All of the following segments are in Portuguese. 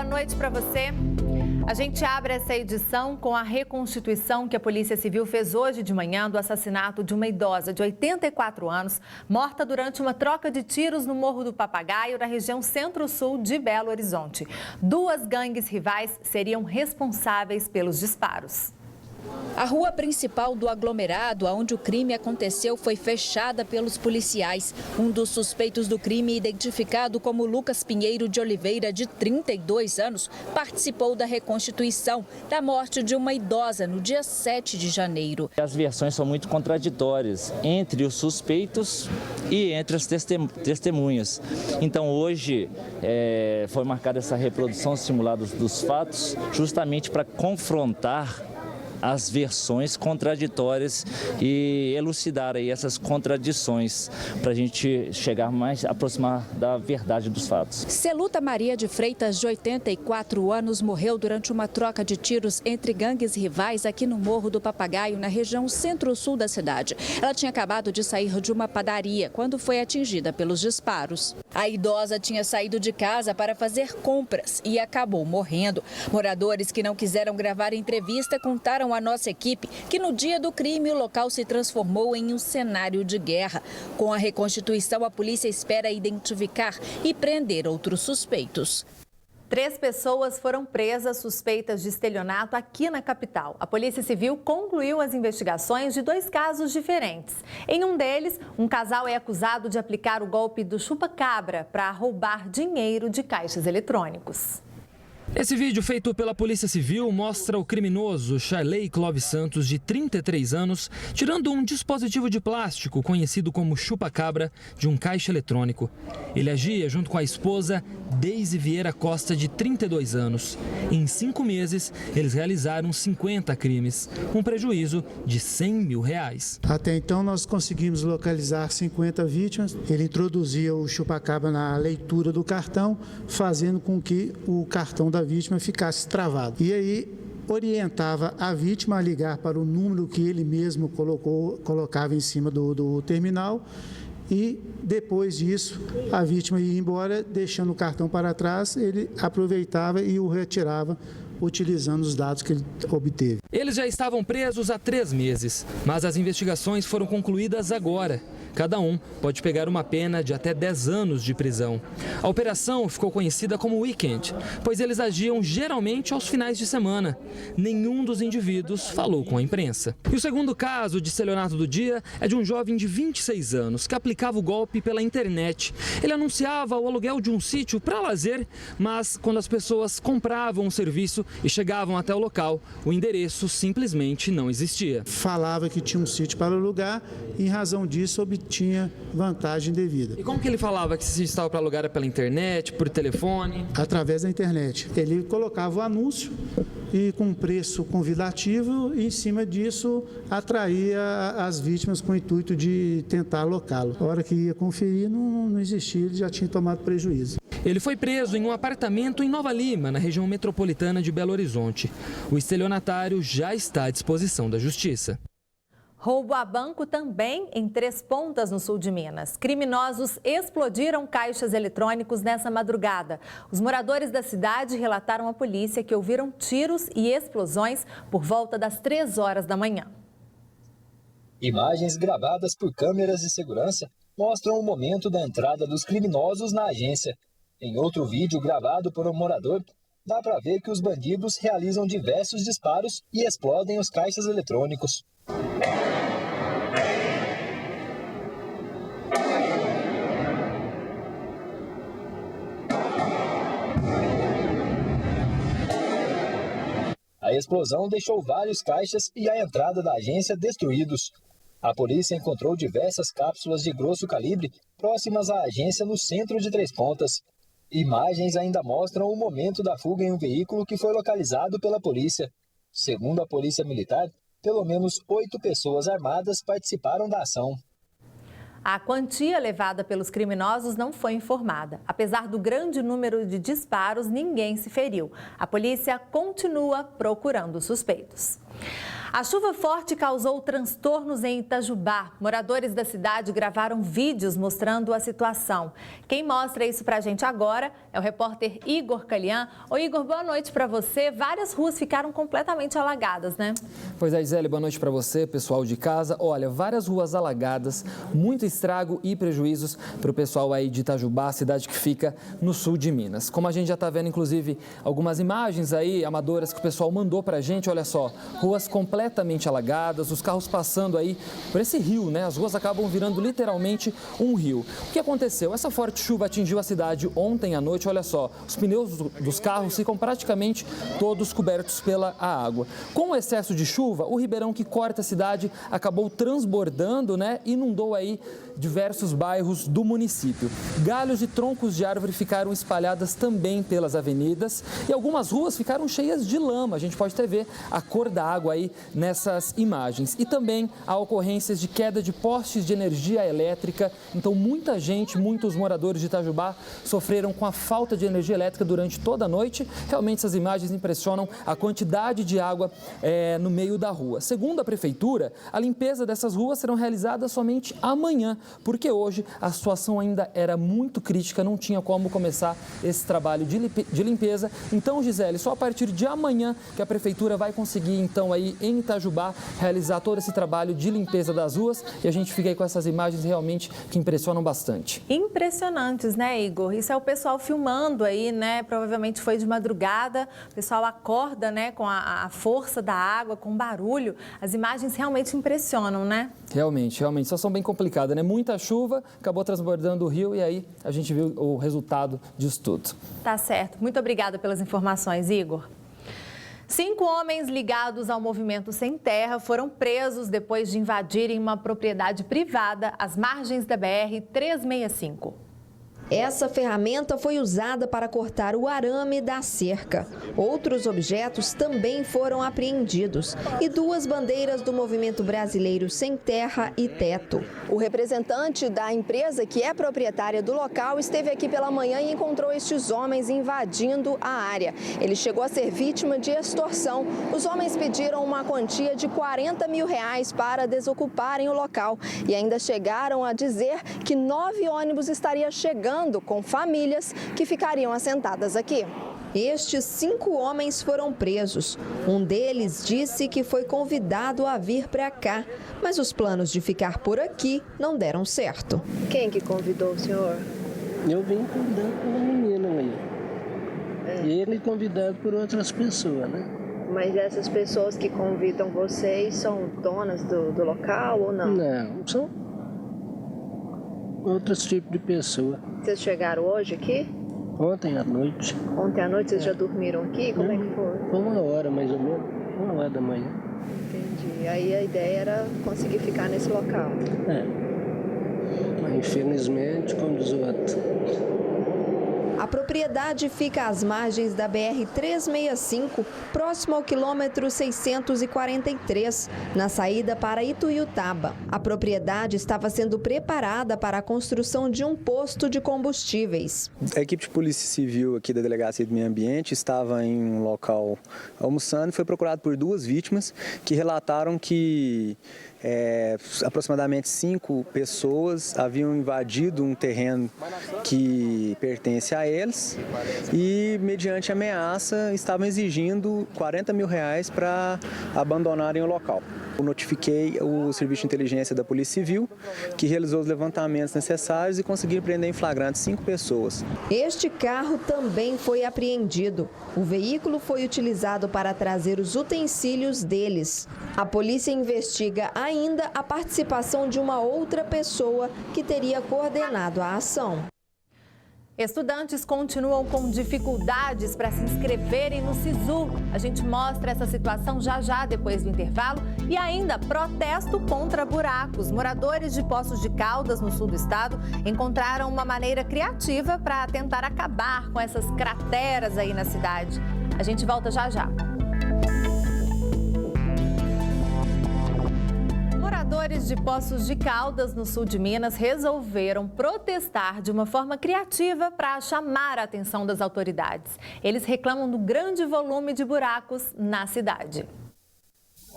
noite para você. A gente abre essa edição com a reconstituição que a Polícia Civil fez hoje de manhã do assassinato de uma idosa de 84 anos, morta durante uma troca de tiros no Morro do Papagaio, na região centro-sul de Belo Horizonte. Duas gangues rivais seriam responsáveis pelos disparos. A rua principal do aglomerado, onde o crime aconteceu, foi fechada pelos policiais. Um dos suspeitos do crime, identificado como Lucas Pinheiro de Oliveira, de 32 anos, participou da reconstituição da morte de uma idosa no dia 7 de janeiro. As versões são muito contraditórias entre os suspeitos e entre as testemunhas. Então hoje foi marcada essa reprodução simulada dos fatos justamente para confrontar as versões contraditórias e elucidar aí essas contradições para a gente chegar mais aproximar da verdade dos fatos. Celuta Maria de Freitas, de 84 anos, morreu durante uma troca de tiros entre gangues rivais aqui no Morro do Papagaio, na região centro-sul da cidade. Ela tinha acabado de sair de uma padaria quando foi atingida pelos disparos. A idosa tinha saído de casa para fazer compras e acabou morrendo. Moradores que não quiseram gravar entrevista contaram a nossa equipe que no dia do crime o local se transformou em um cenário de guerra. Com a reconstituição, a polícia espera identificar e prender outros suspeitos. 3 pessoas foram presas suspeitas de estelionato aqui na capital. A Polícia Civil concluiu as investigações de 2 casos diferentes. Em um deles, um casal é acusado de aplicar o golpe do chupa-cabra para roubar dinheiro de caixas eletrônicos. Esse vídeo feito pela Polícia Civil mostra o criminoso Charley Clóvis Santos, de 33 anos, tirando um dispositivo de plástico conhecido como chupa-cabra de um caixa eletrônico. Ele agia junto com a esposa Deise Vieira Costa, de 32 anos. Em 5 meses, eles realizaram 50 crimes, um prejuízo de R$100 mil. Até então, nós conseguimos localizar 50 vítimas. Ele introduzia o chupa-cabra na leitura do cartão, fazendo com que o cartão da vítima ficasse travado. E aí orientava a vítima a ligar para o número que ele mesmo colocava em cima do terminal, e depois disso a vítima ia embora, deixando o cartão para trás. Ele aproveitava e o retirava utilizando os dados que ele obteve. Eles já estavam presos há 3 meses, mas as investigações foram concluídas agora. Cada um pode pegar uma pena de até 10 anos de prisão. A operação ficou conhecida como Weekend, pois eles agiam geralmente aos finais de semana. Nenhum dos indivíduos falou com a imprensa. E o segundo caso de estelionato do dia é de um jovem de 26 anos que aplicava o golpe pela internet. Ele anunciava o aluguel de um sítio para lazer, mas quando as pessoas compravam o serviço e chegavam até o local, o endereço simplesmente não existia. Falava que tinha um sítio para alugar e, em razão disso, obtinha vantagem devida. E como que ele falava que esse sítio estava para alugar? Era pela internet, por telefone? Através da internet. Ele colocava o anúncio e, com preço convidativo, e em cima disso atraía as vítimas com o intuito de tentar alocá-lo. A hora que ia conferir, não existia, ele já tinha tomado prejuízo. Ele foi preso em um apartamento em Nova Lima, na região metropolitana de Belo Horizonte. O estelionatário já está à disposição da Justiça. Roubo a banco também em Três Pontas, no sul de Minas. Criminosos explodiram caixas eletrônicos nessa madrugada. Os moradores da cidade relataram à polícia que ouviram tiros e explosões por volta das 3 horas da manhã. Imagens gravadas por câmeras de segurança mostram o momento da entrada dos criminosos na agência. Em outro vídeo gravado por um morador, dá para ver que os bandidos realizam diversos disparos e explodem os caixas eletrônicos. A explosão deixou vários caixas e a entrada da agência destruídos. A polícia encontrou diversas cápsulas de grosso calibre próximas à agência no centro de Três Pontas. Imagens ainda mostram o momento da fuga em um veículo que foi localizado pela polícia. Segundo a Polícia Militar, pelo menos 8 pessoas armadas participaram da ação. A quantia levada pelos criminosos não foi informada. Apesar do grande número de disparos, ninguém se feriu. A polícia continua procurando suspeitos. A chuva forte causou transtornos em Itajubá. Moradores da cidade gravaram vídeos mostrando a situação. Quem mostra isso pra gente agora é o repórter Igor Calian. Ô Igor, boa noite para você. Várias ruas ficaram completamente alagadas, né? Pois é, Gisele, boa noite para você, pessoal de casa. Olha, várias ruas alagadas, muito estrago e prejuízos para o pessoal aí de Itajubá, cidade que fica no sul de Minas. Como a gente já está vendo, inclusive, algumas imagens aí amadoras que o pessoal mandou para a gente, olha só, ruas completamente alagadas, os carros passando aí por esse rio, né? As ruas acabam virando literalmente um rio. O que aconteceu? Essa forte chuva atingiu a cidade ontem à noite, olha só, os pneus dos carros ficam praticamente todos cobertos pela água. Com o excesso de chuva, o ribeirão que corta a cidade acabou transbordando, né? Inundou aí diversos bairros do município. Galhos e troncos de árvore ficaram espalhadas também pelas avenidas e algumas ruas ficaram cheias de lama. A gente pode até ver a cor da água aí nessas imagens. E também há ocorrências de queda de postes de energia elétrica. Então, muita gente, muitos moradores de Itajubá sofreram com a falta de energia elétrica durante toda a noite. Realmente, essas imagens impressionam a quantidade de água no meio da rua. Segundo a prefeitura, a limpeza dessas ruas serão realizadas somente amanhã, porque hoje a situação ainda era muito crítica, não tinha como começar esse trabalho de limpeza. Então, Gisele, só a partir de amanhã que a prefeitura vai conseguir, então, aí em Itajubá, realizar todo esse trabalho de limpeza das ruas. E a gente fica aí com essas imagens realmente que impressionam bastante. Impressionantes, né, Igor? Isso é o pessoal filmando aí, né? Provavelmente foi de madrugada, o pessoal acorda, né, com a força da água, com barulho. As imagens realmente impressionam, né? Realmente, situação bem complicada, né? Muita chuva, acabou transbordando o rio e aí a gente viu o resultado disso tudo. Tá certo. Muito obrigada pelas informações, Igor. 5 homens ligados ao Movimento Sem Terra foram presos depois de invadirem uma propriedade privada às margens da BR-365. Essa ferramenta foi usada para cortar o arame da cerca. Outros objetos também foram apreendidos e 2 bandeiras do Movimento Brasileiro Sem Terra e Teto. O representante da empresa, que é proprietária do local, esteve aqui pela manhã e encontrou estes homens invadindo a área. Ele chegou a ser vítima de extorsão. Os homens pediram uma quantia de R$40 mil para desocuparem o local e ainda chegaram a dizer que 9 ônibus estariam chegando com famílias que ficariam assentadas aqui. Estes 5 homens foram presos. Um deles disse que foi convidado a vir para cá, mas os planos de ficar por aqui não deram certo. Quem que convidou o senhor? Eu vim convidado por uma menina aí. E ele convidado por outras pessoas, né? Mas essas pessoas que convidam vocês são donas do local ou não? Não, são outros tipos de pessoas. Vocês chegaram hoje aqui? Ontem à noite. Ontem à noite vocês já dormiram aqui? Como é que foi? Foi 1h mais ou menos, 1h da manhã. Entendi. Aí a ideia era conseguir ficar nesse local. Mas infelizmente, como diz o outro. A propriedade fica às margens da BR-365, próximo ao quilômetro 643, na saída para Ituiutaba. A propriedade estava sendo preparada para a construção de um posto de combustíveis. A equipe de polícia civil aqui da Delegacia do Meio Ambiente estava em um local almoçando e foi procurado por 2 vítimas que relataram que aproximadamente 5 pessoas haviam invadido um terreno que pertence a eles e, mediante ameaça, estavam exigindo R$40 mil para abandonarem o local. Eu notifiquei o Serviço de Inteligência da Polícia Civil, que realizou os levantamentos necessários e conseguiu prender em flagrante 5 pessoas. Este carro também foi apreendido. O veículo foi utilizado para trazer os utensílios deles. A polícia investiga ainda a participação de uma outra pessoa que teria coordenado a ação. Estudantes continuam com dificuldades para se inscreverem no SISU. A gente mostra essa situação já depois do intervalo. E ainda, protesto contra buracos. Moradores de Poços de Caldas, no sul do estado, encontraram uma maneira criativa para tentar acabar com essas crateras aí na cidade. A gente volta já. Moradores de Poços de Caldas, no sul de Minas, resolveram protestar de uma forma criativa para chamar a atenção das autoridades. Eles reclamam do grande volume de buracos na cidade.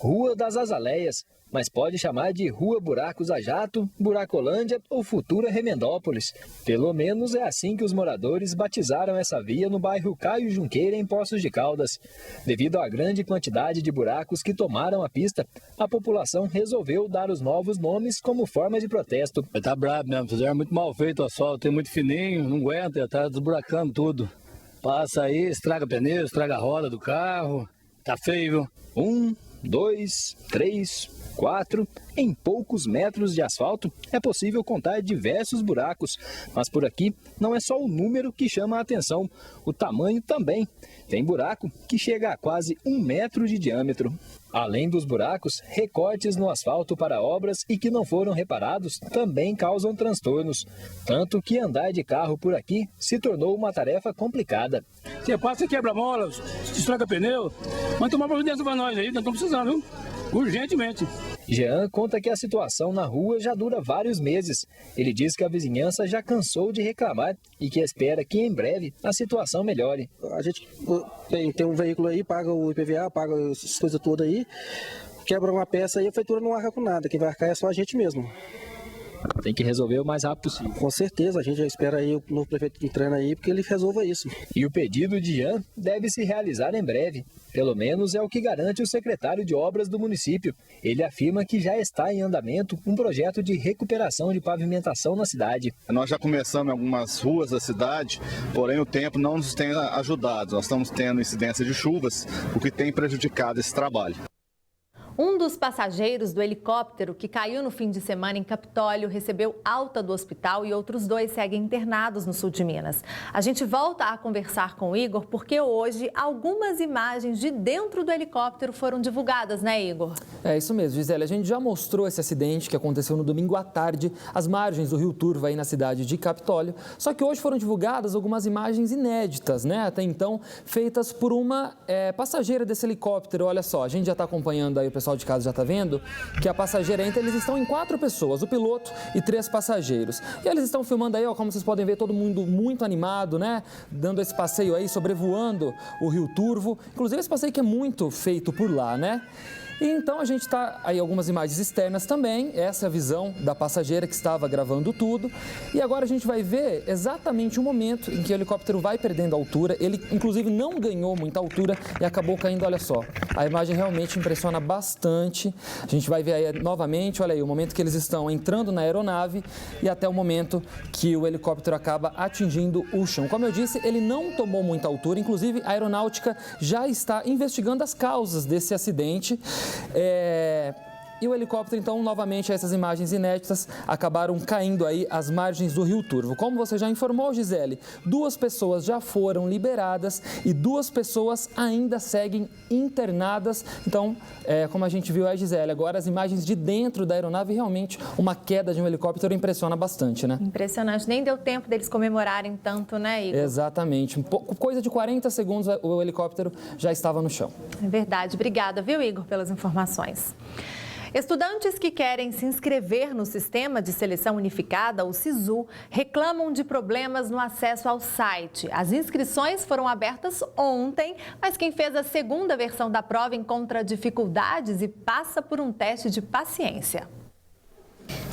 Rua das Azaleias, mas pode chamar de Rua Buracos a Jato, Buracolândia ou futura Remendópolis. Pelo menos é assim que os moradores batizaram essa via no bairro Caio Junqueira, em Poços de Caldas. Devido à grande quantidade de buracos que tomaram a pista, a população resolveu dar os novos nomes como forma de protesto. Tá brabo mesmo, fizeram muito mal feito o asfalto, tem muito fininho, não aguenta, tá desburacando tudo. Passa aí, estraga pneu, estraga a roda do carro, tá feio, viu? 1, 2, 3, 4, em poucos metros de asfalto é possível contar diversos buracos, mas por aqui não é só o número que chama a atenção, o tamanho também. Tem buraco que chega a quase 1 metro de diâmetro. Além dos buracos, recortes no asfalto para obras e que não foram reparados também causam transtornos. Tanto que andar de carro por aqui se tornou uma tarefa complicada. Você passa e quebra mola, estraga pneu, mas tomar providência para nós aí, nós estamos precisando, viu? Urgentemente. Jean conta que a situação na rua já dura vários meses. Ele diz que a vizinhança já cansou de reclamar e que espera que em breve a situação melhore. A gente tem um veículo aí, paga o IPVA, paga essas coisas todas aí, quebra uma peça aí, a prefeitura não arca com nada, quem vai arcar é só a gente mesmo. Tem que resolver o mais rápido possível. Com certeza, a gente já espera aí o novo prefeito entrando aí, porque ele resolva isso. E o pedido de Jean deve se realizar em breve. Pelo menos é o que garante o secretário de obras do município. Ele afirma que já está em andamento um projeto de recuperação de pavimentação na cidade. Nós já começamos em algumas ruas da cidade, porém o tempo não nos tem ajudado. Nós estamos tendo incidência de chuvas, o que tem prejudicado esse trabalho. Um dos passageiros do helicóptero que caiu no fim de semana em Capitólio recebeu alta do hospital e outros 2 seguem internados no sul de Minas. A gente volta a conversar com o Igor porque hoje algumas imagens de dentro do helicóptero foram divulgadas, né, Igor? É isso mesmo, Gisele. A gente já mostrou esse acidente que aconteceu no domingo à tarde, às margens do Rio Turva, aí na cidade de Capitólio. Só que hoje foram divulgadas algumas imagens inéditas, né? Até então, feitas por uma passageira desse helicóptero. Olha só, a gente já está acompanhando aí, o pessoal de casa já está vendo que a passageira entra, eles estão em 4 pessoas, o piloto e 3 passageiros. E eles estão filmando aí, ó, como vocês podem ver, todo mundo muito animado, né? Dando esse passeio aí, sobrevoando o Rio Turvo. Inclusive esse passeio que é muito feito por lá, né? E então a gente está aí algumas imagens externas também, essa é a visão da passageira que estava gravando tudo. E agora a gente vai ver exatamente o momento em que o helicóptero vai perdendo altura. Ele inclusive não ganhou muita altura e acabou caindo, olha só. A imagem realmente impressiona bastante. A gente vai ver aí novamente, olha aí, o momento que eles estão entrando na aeronave e até o momento que o helicóptero acaba atingindo o chão. Como eu disse, ele não tomou muita altura, inclusive a aeronáutica já está investigando as causas desse acidente. E o helicóptero, então, novamente, essas imagens inéditas acabaram caindo aí às margens do Rio Turvo. Como você já informou, Gisele, 2 pessoas já foram liberadas e 2 pessoas ainda seguem internadas. Então, como a gente viu aí, Gisele, agora as imagens de dentro da aeronave, realmente uma queda de um helicóptero impressiona bastante, né? Impressionante. Nem deu tempo deles comemorarem tanto, né, Igor? Exatamente. Coisa de 40 segundos, o helicóptero já estava no chão. É verdade. Obrigada, viu, Igor, pelas informações. Estudantes que querem se inscrever no Sistema de Seleção Unificada, o SISU, reclamam de problemas no acesso ao site. As inscrições foram abertas ontem, mas quem fez a segunda versão da prova encontra dificuldades e passa por um teste de paciência.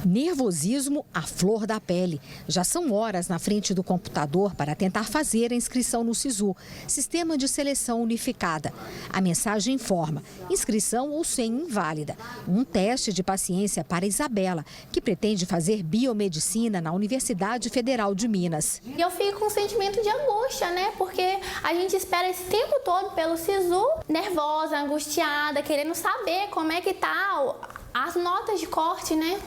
Nervosismo à flor da pele. Já são horas na frente do computador para tentar fazer a inscrição no SISU, Sistema de Seleção Unificada. A mensagem informa: inscrição ou senha inválida. Um teste de paciência para Isabela, que pretende fazer biomedicina na Universidade Federal de Minas. Eu fico com um sentimento de angústia, né? Porque a gente espera esse tempo todo pelo SISU, nervosa, angustiada, querendo saber como é que tá as notas de corte, né?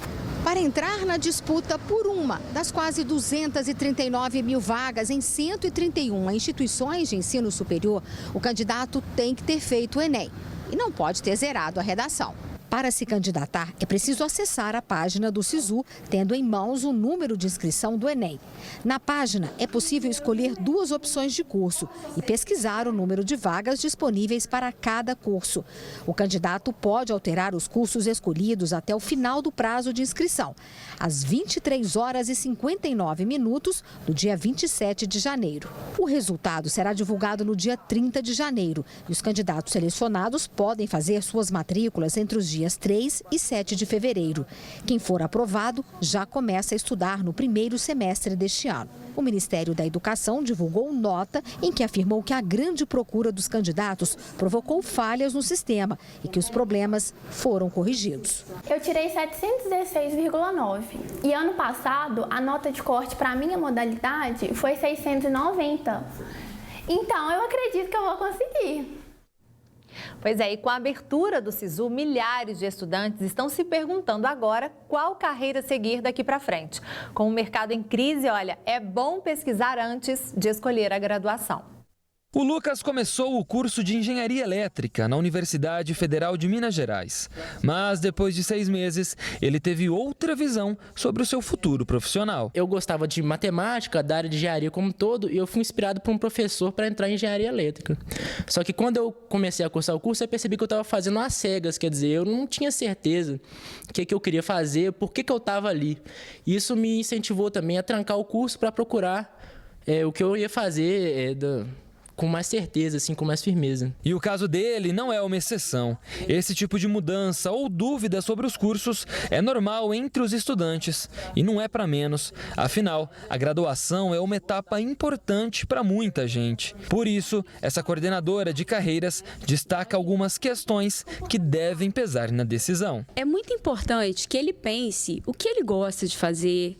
Para entrar na disputa por uma das quase 239 mil vagas em 131 instituições de ensino superior, o candidato tem que ter feito o Enem e não pode ter zerado a redação. Para se candidatar, é preciso acessar a página do SISU, tendo em mãos o número de inscrição do Enem. Na página, é possível escolher 2 opções de curso e pesquisar o número de vagas disponíveis para cada curso. O candidato pode alterar os cursos escolhidos até o final do prazo de inscrição, às 23h59 do dia 27 de janeiro. O resultado será divulgado no dia 30 de janeiro e os candidatos selecionados podem fazer suas matrículas entre os dias 3 e 7 de fevereiro. Quem for aprovado já começa a estudar no primeiro semestre deste ano. O Ministério da Educação divulgou nota em que afirmou que a grande procura dos candidatos provocou falhas no sistema e que os problemas foram corrigidos. Eu tirei 716,9 e ano passado a nota de corte para a minha modalidade foi 690. Então eu acredito que eu vou conseguir. Pois é, e com a abertura do SISU, milhares de estudantes estão se perguntando agora qual carreira seguir daqui para frente. Com o mercado em crise, olha, é bom pesquisar antes de escolher a graduação. O Lucas começou o curso de Engenharia Elétrica na Universidade Federal de Minas Gerais. Mas depois de 6 meses, ele teve outra visão sobre o seu futuro profissional. Eu gostava de matemática, da área de engenharia como um todo, e eu fui inspirado por um professor para entrar em Engenharia Elétrica. Só que quando eu comecei a cursar o curso, eu percebi que eu estava fazendo às cegas, quer dizer, eu não tinha certeza o que eu queria fazer, por que eu estava ali. Isso me incentivou também a trancar o curso para procurar o que eu ia fazer com mais certeza, assim, com mais firmeza. E o caso dele não é uma exceção. Esse tipo de mudança ou dúvida sobre os cursos é normal entre os estudantes e não é para menos. Afinal, a graduação é uma etapa importante para muita gente. Por isso, essa coordenadora de carreiras destaca algumas questões que devem pesar na decisão. É muito importante que ele pense o que ele gosta de fazer,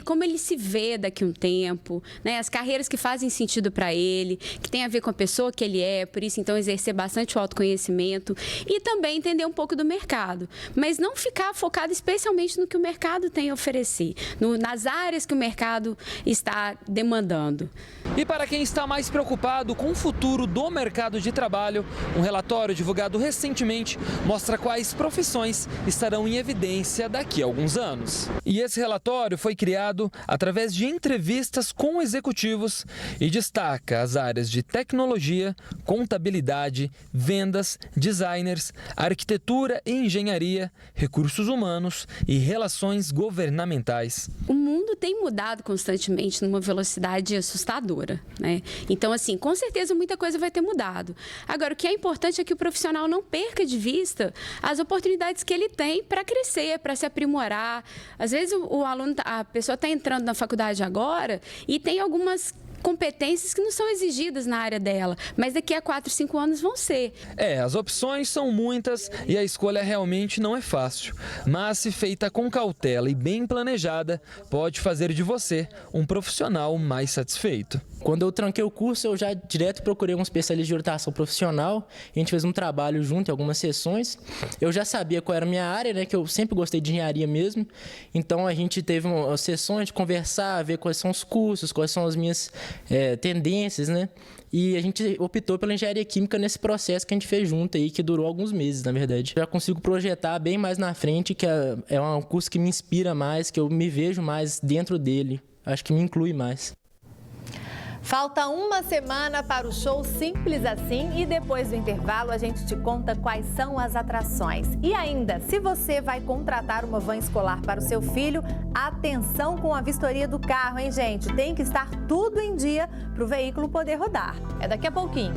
como ele se vê daqui a um tempo, né? As carreiras que fazem sentido para ele, que tem a ver com a pessoa que ele é, por isso então exercer bastante o autoconhecimento e também entender um pouco do mercado, mas não ficar focado especialmente no que o mercado tem a oferecer, nas áreas que o mercado está demandando. E para quem está mais preocupado com o futuro do mercado de trabalho, um relatório divulgado recentemente mostra quais profissões estarão em evidência daqui a alguns anos. E esse relatório foi criado através de entrevistas com executivos e destaca as áreas de tecnologia, contabilidade, vendas, designers, arquitetura e engenharia, recursos humanos e relações governamentais. O mundo tem mudado constantemente numa velocidade assustadora, né? Então, assim, com certeza muita coisa vai ter mudado. Agora, o que é importante é que o profissional não perca de vista as oportunidades que ele tem para crescer, para se aprimorar. Às vezes a pessoa está entrando na faculdade agora e tem algumas competências que não são exigidas na área dela, mas daqui a 4, 5 anos vão ser. As opções são muitas e a escolha realmente não é fácil, mas se feita com cautela e bem planejada, pode fazer de você um profissional mais satisfeito. Quando eu tranquei o curso, eu já direto procurei um especialista de orientação profissional, a gente fez um trabalho junto em algumas sessões, eu já sabia qual era a minha área, né, que eu sempre gostei de engenharia mesmo, então a gente teve umas sessões de conversar, ver quais são os cursos, quais são as minhas tendências, né? E a gente optou pela engenharia química nesse processo que a gente fez junto aí, que durou alguns meses, na verdade. Já consigo projetar bem mais na frente, que é um curso que me inspira mais, que eu me vejo mais dentro dele. Acho que me inclui mais. Falta uma semana para o show Simples Assim e depois do intervalo a gente te conta quais são as atrações. E ainda, se você vai contratar uma van escolar para o seu filho, atenção com a vistoria do carro, hein, gente? Tem que estar tudo em dia para o veículo poder rodar. É daqui a pouquinho.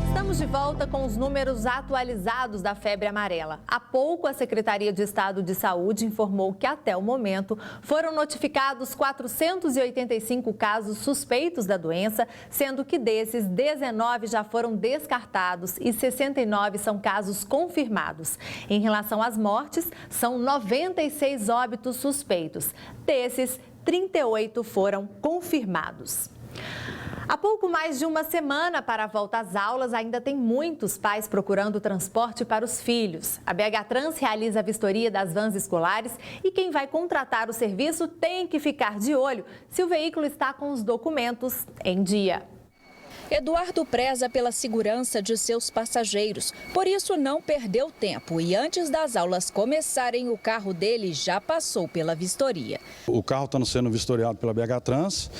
Estamos de volta com os números atualizados da febre amarela. Há pouco, a Secretaria de Estado de Saúde informou que, até o momento, foram notificados 485 casos suspeitos da doença, sendo que desses, 19 já foram descartados e 69 são casos confirmados. Em relação às mortes, são 96 óbitos suspeitos. Desses, 38 foram confirmados. Há pouco mais de uma semana para a volta às aulas, ainda tem muitos pais procurando transporte para os filhos. A BH Trans realiza a vistoria das vans escolares e quem vai contratar o serviço tem que ficar de olho se o veículo está com os documentos em dia. Eduardo preza pela segurança de seus passageiros, por isso não perdeu tempo e antes das aulas começarem, o carro dele já passou pela vistoria. O carro está sendo vistoriado pela BH Trans,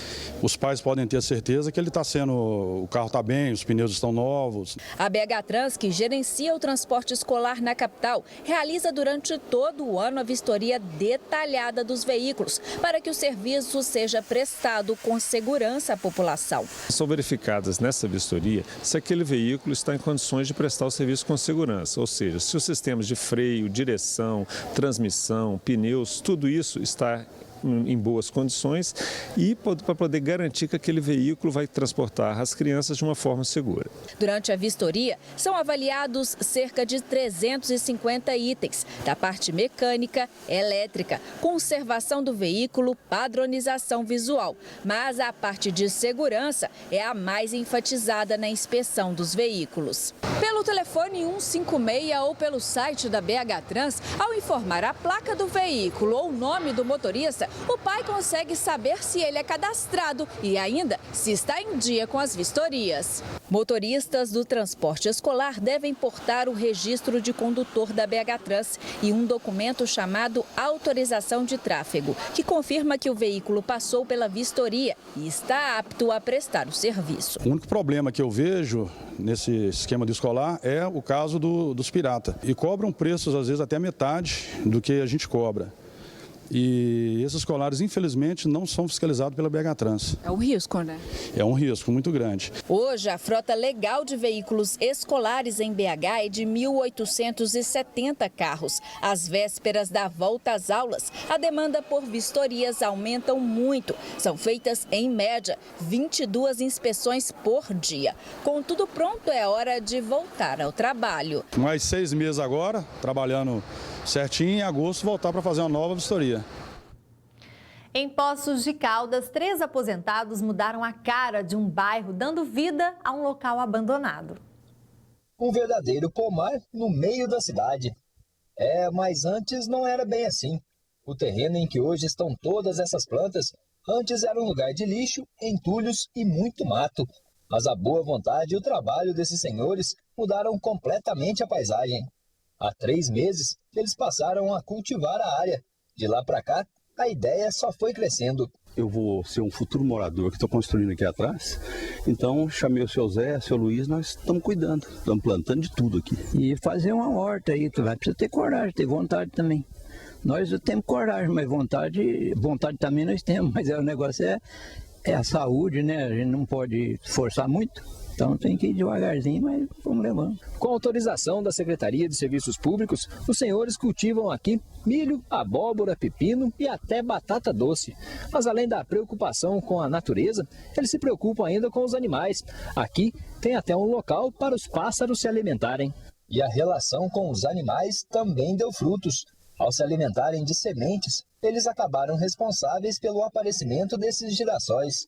os pais podem ter certeza que o carro está bem, os pneus estão novos. A BH Trans, que gerencia o transporte escolar na capital, realiza durante todo o ano a vistoria detalhada dos veículos, para que o serviço seja prestado com segurança à população. São verificadas nessa vistoria se aquele veículo está em condições de prestar o serviço com segurança, ou seja, se os sistemas de freio, direção, transmissão, pneus, tudo isso está em boas condições e para poder garantir que aquele veículo vai transportar as crianças de uma forma segura. Durante a vistoria, são avaliados cerca de 350 itens, da parte mecânica, elétrica, conservação do veículo, padronização visual. Mas a parte de segurança é a mais enfatizada na inspeção dos veículos. Pelo telefone 156 ou pelo site da BH Trans, ao informar a placa do veículo ou o nome do motorista, o pai consegue saber se ele é cadastrado e ainda se está em dia com as vistorias. Motoristas do transporte escolar devem portar o registro de condutor da BH Trans e um documento chamado autorização de tráfego, que confirma que o veículo passou pela vistoria e está apto a prestar o serviço. O único problema que eu vejo nesse esquema do escolar é o caso dos piratas. E cobram preços, às vezes, até metade do que a gente cobra. E esses escolares, infelizmente, não são fiscalizados pela BH Trans. É um risco, né? É um risco muito grande. Hoje, a frota legal de veículos escolares em BH é de 1.870 carros. Às vésperas da volta às aulas, a demanda por vistorias aumentam muito. São feitas, em média, 22 inspeções por dia. Com tudo pronto, é hora de voltar ao trabalho. Mais 6 meses agora, trabalhando certinho, em agosto voltar para fazer uma nova vistoria. Em Poços de Caldas, 3 aposentados mudaram a cara de um bairro, dando vida a um local abandonado. Um verdadeiro pomar no meio da cidade. Mas antes não era bem assim. O terreno em que hoje estão todas essas plantas, antes era um lugar de lixo, entulhos e muito mato. Mas a boa vontade e o trabalho desses senhores mudaram completamente a paisagem. Há 3 meses, eles passaram a cultivar a área. De lá para cá, a ideia só foi crescendo. Eu vou ser um futuro morador que estou construindo aqui atrás. Então, chamei o seu Zé, o seu Luiz, nós estamos cuidando. Estamos plantando de tudo aqui. E fazer uma horta aí, tu vai precisar ter coragem, ter vontade também. Nós temos coragem, mas vontade também nós temos. Mas o negócio é a saúde, né? A gente não pode forçar muito. Então tem que ir devagarzinho, mas vamos levando. Com autorização da Secretaria de Serviços Públicos, os senhores cultivam aqui milho, abóbora, pepino e até batata doce. Mas além da preocupação com a natureza, eles se preocupam ainda com os animais. Aqui tem até um local para os pássaros se alimentarem. E a relação com os animais também deu frutos. Ao se alimentarem de sementes, eles acabaram responsáveis pelo aparecimento desses girassóis.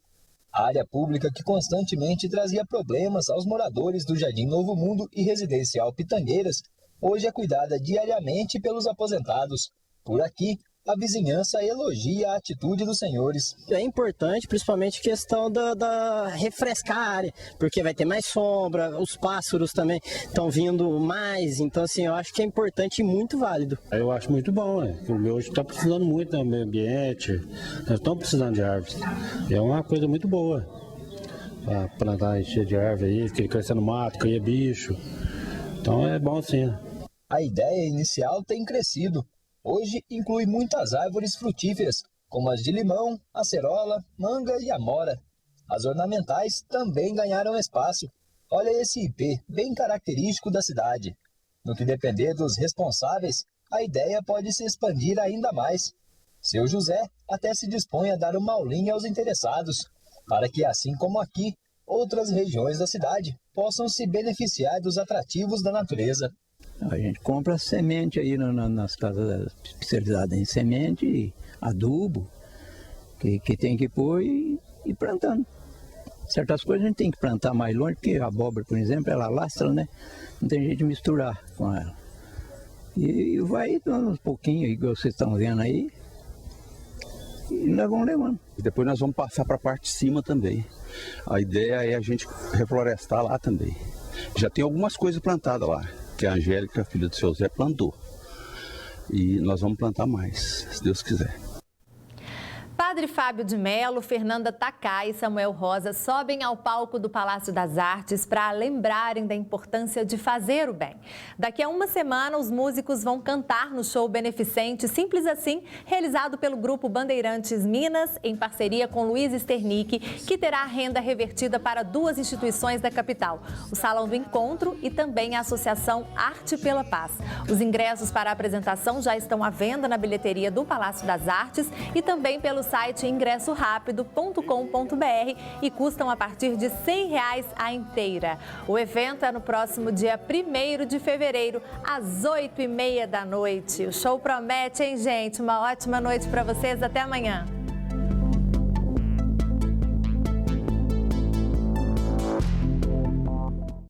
A área pública que constantemente trazia problemas aos moradores do Jardim Novo Mundo e Residencial Pitangueiras, hoje é cuidada diariamente pelos aposentados. Por aqui, a vizinhança elogia a atitude dos senhores. É importante, principalmente a questão da refrescar a área, porque vai ter mais sombra, os pássaros também estão vindo mais, então assim, eu acho que é importante e muito válido. Eu acho muito bom, né? O meu hoje está precisando muito do meio ambiente, nós estamos precisando de árvores. É uma coisa muito boa, para plantar encher de árvore aí, crescendo mato, cria bicho, então é bom sim. A ideia inicial tem crescido. Hoje inclui muitas árvores frutíferas, como as de limão, acerola, manga e amora. As ornamentais também ganharam espaço. Olha esse ipê, bem característico da cidade. No que depender dos responsáveis, a ideia pode se expandir ainda mais. Seu José até se dispõe a dar uma aulinha aos interessados, para que, assim como aqui, outras regiões da cidade possam se beneficiar dos atrativos da natureza. A gente compra semente aí nas casas especializadas em semente e adubo, que tem que pôr e plantando. Certas coisas a gente tem que plantar mais longe, porque a abóbora, por exemplo, ela lastra, né? Não tem jeito de misturar com ela. E vai dando uns pouquinhos, igual vocês estão vendo aí. e nós vamos levando. E depois nós vamos passar para a parte de cima também. A ideia é a gente reflorestar lá também. Já tem algumas coisas plantadas lá, que a Angélica, filha do seu Zé, plantou. E nós vamos plantar mais, se Deus quiser. Padre Fábio de Mello, Fernanda Takai e Samuel Rosa sobem ao palco do Palácio das Artes para lembrarem da importância de fazer o bem. Daqui a uma semana, os músicos vão cantar no show beneficente Simples Assim, realizado pelo Grupo Bandeirantes Minas, em parceria com Luiz Sternick, que terá renda revertida para 2 instituições da capital, o Salão do Encontro e também a Associação Arte pela Paz. Os ingressos para a apresentação já estão à venda na bilheteria do Palácio das Artes e também pelo site ingressorapido.com.br e custam a partir de R$100 a inteira. O evento é no próximo dia 1º de fevereiro, às 8h30 da noite. O show promete, hein, gente? Uma ótima noite para vocês. Até amanhã.